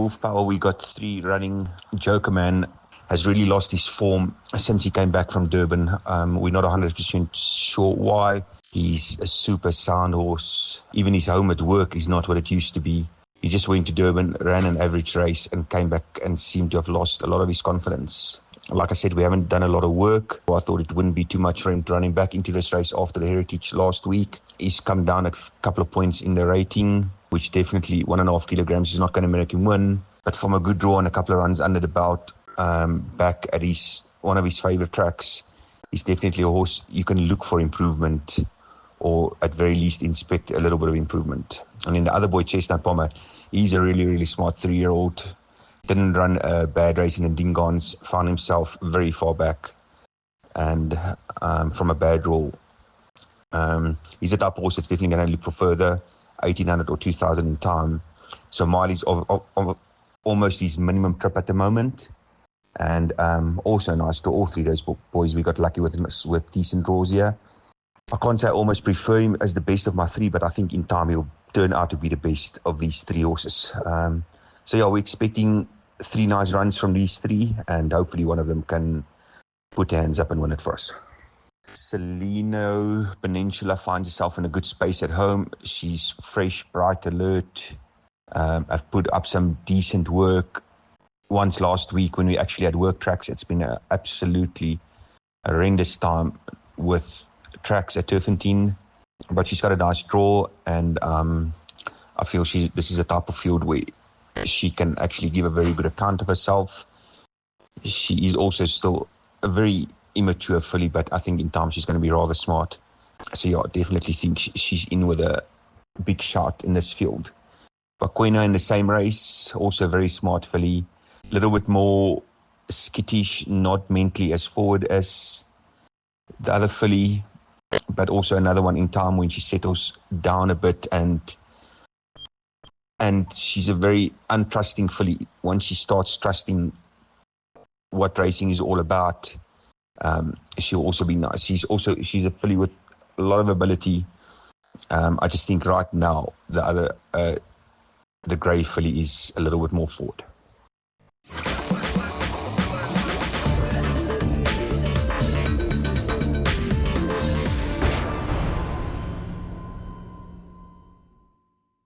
Wolf Power, we got 3 running. Joker Man has really lost his form since he came back from Durban. We're not 100% sure why. He's a super sound horse. Even his home at work is not what it used to be. He just went to Durban, ran an average race, and came back and seemed to have lost a lot of his confidence. Like I said, we haven't done a lot of work. I thought it wouldn't be too much for him running back into this race after the Heritage last week. He's come down a couple of points in the rating, which definitely 1.5 kilograms is not going to make him win. But from a good draw and a couple of runs under the belt, back at one of his favorite tracks, he's definitely a horse you can look for improvement, or at very least inspect a little bit of improvement. And then the other boy, Chestnut Bomber, he's a really, really smart 3-year-old. Didn't run a bad race in the Dingons, found himself very far back, and from a bad draw. He's a type of horse that's definitely going to look for further, 1,800 or 2,000 in time. So Miley's almost his minimum trip at the moment. And also nice to all 3 of those boys. We got lucky with decent draws here. I can't say I almost prefer him as the best of my 3, but I think in time he'll turn out to be the best of these 3 horses. So yeah, we're expecting 3 nice runs from these 3, and hopefully one of them can put hands up and win it for us. Salino Peninsula finds herself in a good space at home. She's fresh, bright, alert. I've put up some decent work. Once last week when we actually had work tracks, it's been an absolutely horrendous time with tracks at Turffontein. But she's got a nice draw, and I feel this is a type of field where she can actually give a very good account of herself. She is also still a very immature filly, but I think in time she's going to be rather smart. So yeah, I definitely think she's in with a big shot in this field. Bakwena in the same race, also a very smart filly. A little bit more skittish, not mentally as forward as the other filly, but also another one in time when she settles down a bit, and she's a very untrusting filly. Once she starts trusting what racing is all about, she'll also be nice. She's a filly with a lot of ability. I just think right now the grey filly is a little bit more forward.